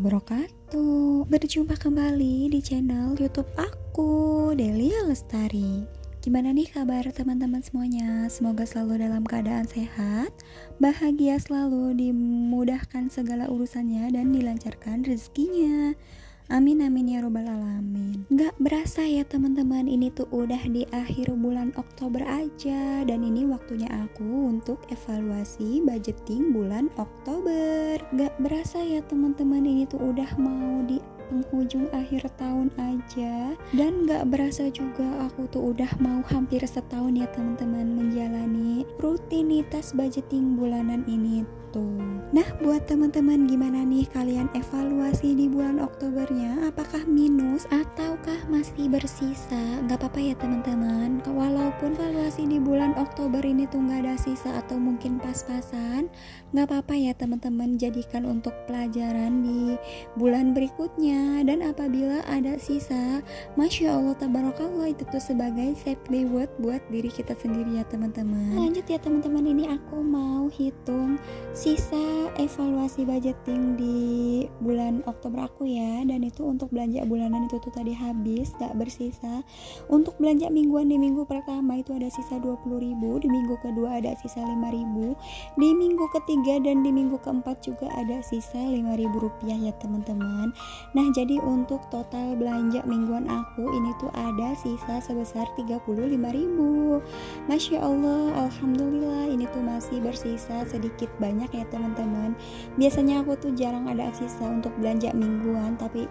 wabarakatuh. Berjumpa kembali di channel YouTube aku, Delia Lestari. Gimana nih kabar teman-teman semuanya? Semoga selalu dalam keadaan sehat, bahagia selalu, dimudahkan segala urusannya dan dilancarkan rezekinya. Amin amin ya robbal alamin. Gak berasa ya teman-teman, ini tuh udah di akhir bulan Oktober aja. Dan ini waktunya aku untuk evaluasi budgeting bulan Oktober. Gak berasa ya teman-teman, ini tuh udah mau di penghujung akhir tahun aja. Dan gak berasa juga aku tuh udah mau hampir setahun ya teman-teman menjalani rutinitas budgeting bulanan ini tuh. Nah buat teman-teman, gimana nih kalian evaluasi di bulan Oktobernya? Apakah minus ataukah masih bersisa? Gak apa-apa ya teman-teman, walaupun evaluasi di bulan Oktober ini tuh gak ada sisa atau mungkin pas-pasan, gak apa-apa ya teman-teman, jadikan untuk pelajaran di bulan berikutnya. Dan apabila ada sisa, Masya Allah tabarakallah, itu tuh sebagai safety word buat diri kita sendiri ya teman-teman. Lanjut ya teman-teman, ini aku mau hitung sisa evaluasi budgeting di bulan Oktober aku ya. Dan itu untuk belanja bulanan itu tuh tadi habis, gak bersisa. Untuk belanja mingguan di minggu pertama itu ada sisa 20.000, di minggu kedua ada sisa 5.000, di minggu ketiga dan di minggu keempat juga ada sisa 5.000 rupiah ya teman-teman. Nah jadi untuk total belanja mingguan aku ini tuh ada sisa sebesar 35.000. Masya Allah, alhamdulillah, ini tuh masih bersisa sedikit banyak ya teman-teman. Biasanya aku tuh jarang ada sisa untuk belanja mingguan, tapi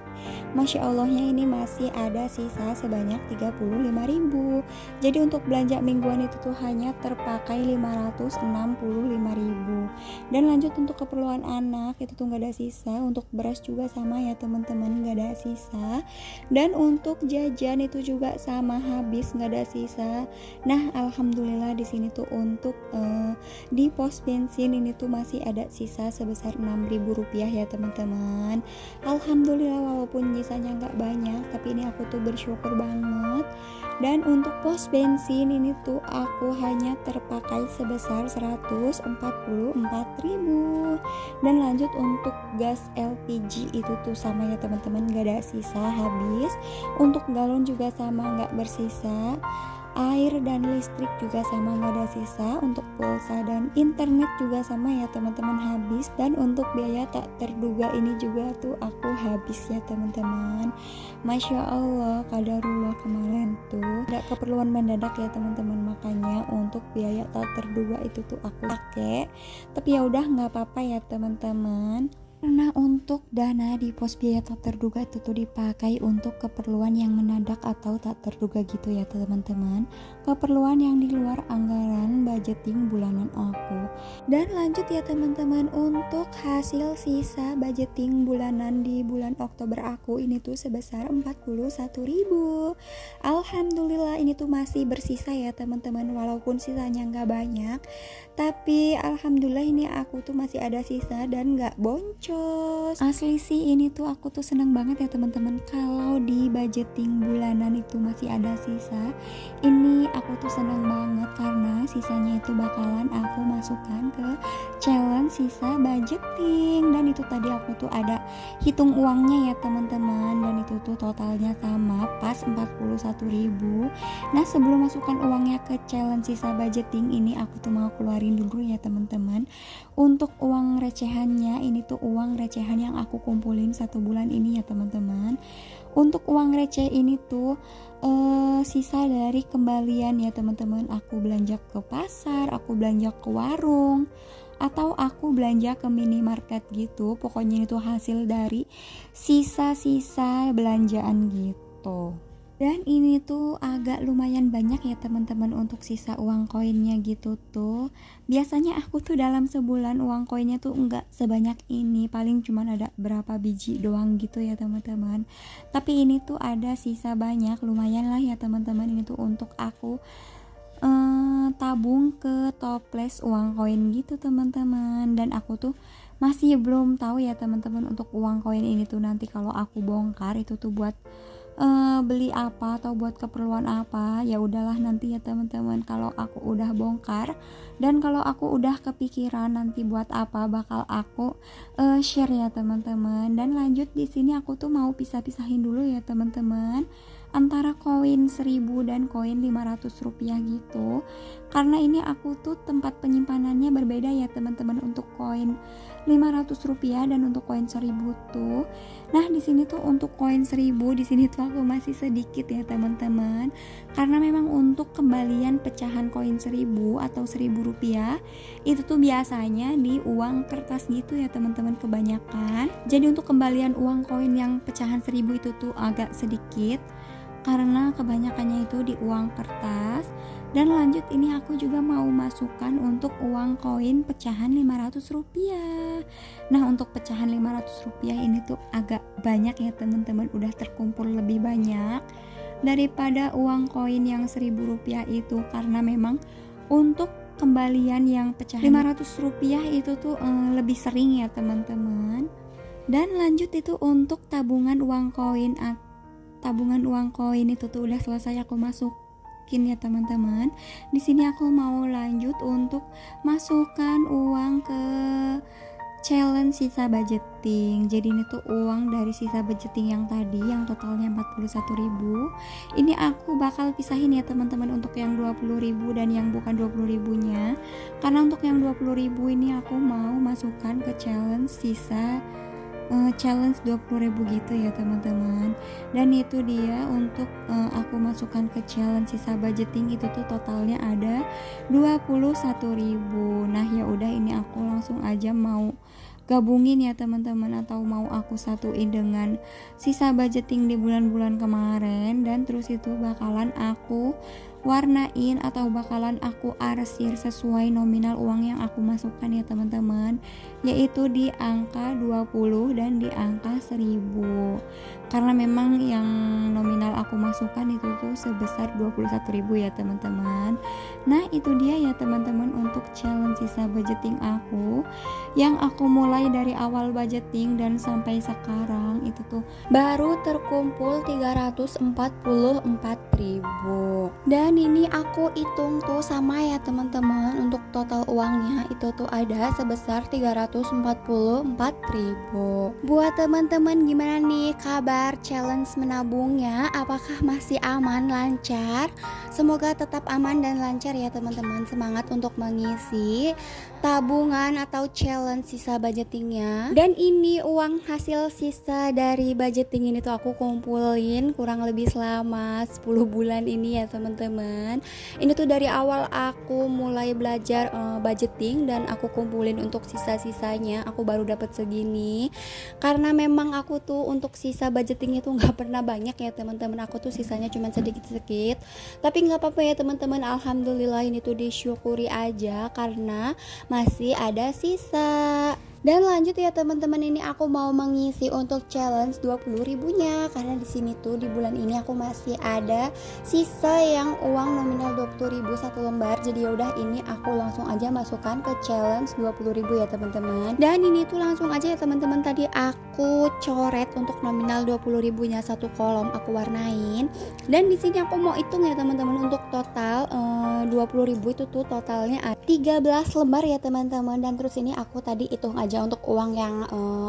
Masya Allahnya ini masih ada sisa sebanyak 35.000. Jadi untuk belanja mingguan itu tuh hanya terpakai 565.000. Dan lanjut untuk keperluan anak itu tuh gak ada sisa. Untuk beras juga sama ya teman-teman, gak ada sisa. Dan untuk jajan itu juga sama, habis, gak ada sisa. Nah alhamdulillah di sini tuh untuk di pos bensin ini tuh masih ada sisa sebesar 6.000 rupiah ya teman-teman. Alhamdulillah, walaupun sisanya nggak banyak, tapi ini aku tuh bersyukur banget. Dan untuk pos bensin ini tuh aku hanya terpakai sebesar 144.000. Dan lanjut untuk gas LPG itu tuh sama ya teman-teman, nggak ada sisa, habis. Untuk galon juga sama, nggak bersisa. Air dan listrik juga sama, gak ada sisa. Untuk pulsa dan internet juga sama ya teman-teman, habis. Dan untuk biaya tak terduga ini juga tuh aku habis ya teman-teman. Masya Allah, qadarullah, kemarin tuh ada keperluan mendadak ya teman-teman, makanya untuk biaya tak terduga itu tuh aku pakai. Tapi ya udah nggak apa-apa ya teman-teman, karena untuk dana di pos biaya tak terduga itu tuh dipakai untuk keperluan yang mendadak atau tak terduga gitu ya teman-teman, keperluan yang di luar anggaran budgeting bulanan aku. Dan lanjut ya teman-teman, untuk hasil sisa budgeting bulanan di bulan Oktober aku ini tuh sebesar 41.000. Alhamdulillah, ini tuh masih bersisa ya teman-teman, walaupun sisanya nggak banyak, tapi alhamdulillah ini aku tuh masih ada sisa dan nggak boncos. Asli sih ini tuh aku tuh seneng banget ya teman-teman, kalau di budgeting bulanan itu masih ada sisa. Ini aku tuh seneng banget karena sisanya itu bakalan aku masukkan ke challenge sisa budgeting. Dan itu tadi aku tuh ada hitung uangnya ya teman-teman, dan itu tuh totalnya sama, pas 41.000. Nah sebelum masukkan uangnya ke challenge sisa budgeting ini, aku tuh mau keluarin dulu ya teman-teman. Untuk uang recehannya ini tuh uang recehan yang aku kumpulin 1 bulan ini ya teman-teman. Untuk uang receh ini tuh sisa dari kembalian ya teman-teman. Aku belanja ke pasar, aku belanja ke warung, atau aku belanja ke minimarket gitu. Pokoknya itu hasil dari sisa-sisa belanjaan gitu. Dan ini tuh agak lumayan banyak ya teman-teman untuk sisa uang koinnya gitu tuh. Biasanya aku tuh dalam sebulan uang koinnya tuh enggak sebanyak ini, paling cuman ada berapa biji doang gitu ya teman-teman. Tapi ini tuh ada sisa banyak, lumayan lah ya teman-teman. Ini tuh untuk aku tabung ke toples uang koin gitu teman-teman. Dan aku tuh masih belum tahu ya teman-teman, untuk uang koin ini tuh nanti kalau aku bongkar itu tuh buat beli apa atau buat keperluan apa, ya udahlah nanti ya teman-teman kalau aku udah bongkar dan kalau aku udah kepikiran nanti buat apa bakal aku share ya teman-teman. Dan lanjut di sini aku tuh mau pisah-pisahin dulu ya teman-teman antara koin 1000 dan koin 500 rupiah gitu, karena ini aku tuh tempat penyimpanannya berbeda ya teman-teman untuk koin 500 rupiah dan untuk koin 1000 tuh. Nah di sini tuh untuk koin 1000 di sini tuh aku masih sedikit ya teman-teman, karena memang untuk kembalian pecahan koin 1000 atau 1000 rupiah itu tuh biasanya di uang kertas gitu ya teman-teman kebanyakan. Jadi untuk kembalian uang koin yang pecahan 1000 itu tuh agak sedikit karena kebanyakannya itu di uang kertas. Dan lanjut ini aku juga mau masukkan untuk uang koin pecahan 500 rupiah. Nah untuk pecahan 500 rupiah ini tuh agak banyak ya teman-teman, udah terkumpul lebih banyak daripada uang koin yang 1000 rupiah itu, karena memang untuk kembalian yang pecahan 500 rupiah itu tuh lebih sering ya teman-teman. Dan lanjut itu untuk tabungan uang koin itu tuh udah selesai aku masukin ya teman-teman. Di sini aku mau lanjut untuk masukkan uang ke challenge sisa budgeting. Jadi ini tuh uang dari sisa budgeting yang tadi yang totalnya 41.000. Ini aku bakal pisahin ya teman-teman untuk yang 20.000 dan yang bukan 20.000 nya. Karena untuk yang 20.000 ini aku mau masukkan ke challenge sisa challenge 20.000 gitu ya teman-teman. Dan itu dia untuk aku masukkan ke challenge sisa budgeting itu tuh totalnya ada 21.000. Nah ya udah ini aku langsung aja mau gabungin ya teman-teman, atau mau aku satuin dengan sisa budgeting di bulan-bulan kemarin, dan terus itu bakalan aku warnain atau bakalan aku arsir sesuai nominal uang yang aku masukkan ya teman-teman, yaitu di angka 20 dan di angka 1000. Karena memang yang nominal aku masukkan itu tuh sebesar 21.000 ya teman-teman. Nah itu dia ya teman-teman untuk challenge sisa budgeting aku yang aku mulai dari awal budgeting dan sampai sekarang itu tuh baru terkumpul 344.000. Dan ini aku hitung tuh sama ya teman-teman, untuk total uangnya itu tuh ada sebesar 344.000. Buat teman-teman gimana nih kabar challenge menabungnya? Apakah masih aman, lancar? Semoga tetap aman dan lancar ya teman-teman. Semangat untuk mengisi tabungan atau challenge sisa budgetingnya. Dan ini uang hasil sisa dari budgeting ini tuh aku kumpulin kurang lebih selama 10 bulan ini ya teman-teman. Ini tuh dari awal aku mulai belajar budgeting dan aku kumpulin untuk sisa-sisanya. Aku baru dapat segini karena memang aku tuh untuk sisa budgeting itu nggak pernah banyak ya teman-teman. Aku tuh sisanya cuma sedikit-sedikit, tapi nggak apa-apa ya teman-teman. Alhamdulillah ini tuh disyukuri aja karena masih ada sisa. Dan lanjut ya teman-teman, ini aku mau mengisi untuk challenge 20.000 nya karena di sini tuh di bulan ini aku masih ada sisa yang uang nominal 20.000 satu lembar. Jadi ya udah ini aku langsung aja masukkan ke challenge 20.000 ya teman-teman. Dan ini tuh langsung aja ya teman-teman, tadi aku coret untuk nominal 20.000 nya satu kolom, aku warnain. Dan di sini aku mau hitung ya teman-teman untuk total 20.000 itu tuh totalnya ada 13 lembar ya teman-teman. Dan terus ini aku tadi hitung aja untuk uang yang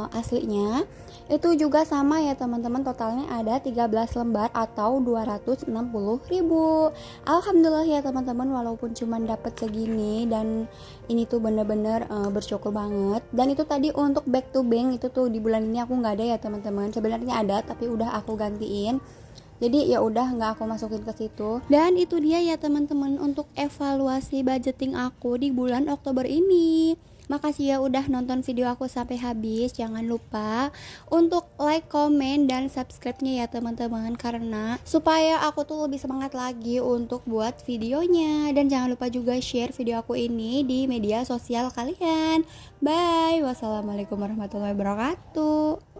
aslinya itu juga sama ya teman-teman, totalnya ada 13 lembar atau 260.000. Alhamdulillah ya teman-teman, walaupun cuma dapat segini dan ini tuh bener-bener bersyukur banget. Dan itu tadi untuk back to bank itu tuh di bulan ini aku nggak ada ya teman-teman, sebenarnya ada tapi udah aku gantiin. Jadi ya udah nggak aku masukin ke situ. Dan itu dia ya teman-teman untuk evaluasi budgeting aku di bulan Oktober ini. Makasih ya udah nonton video aku sampai habis. Jangan lupa untuk like, komen, dan subscribe-nya ya teman-teman, karena supaya aku tuh lebih semangat lagi untuk buat videonya. Dan jangan lupa juga share video aku ini di media sosial kalian. Bye. Wassalamualaikum warahmatullahi wabarakatuh.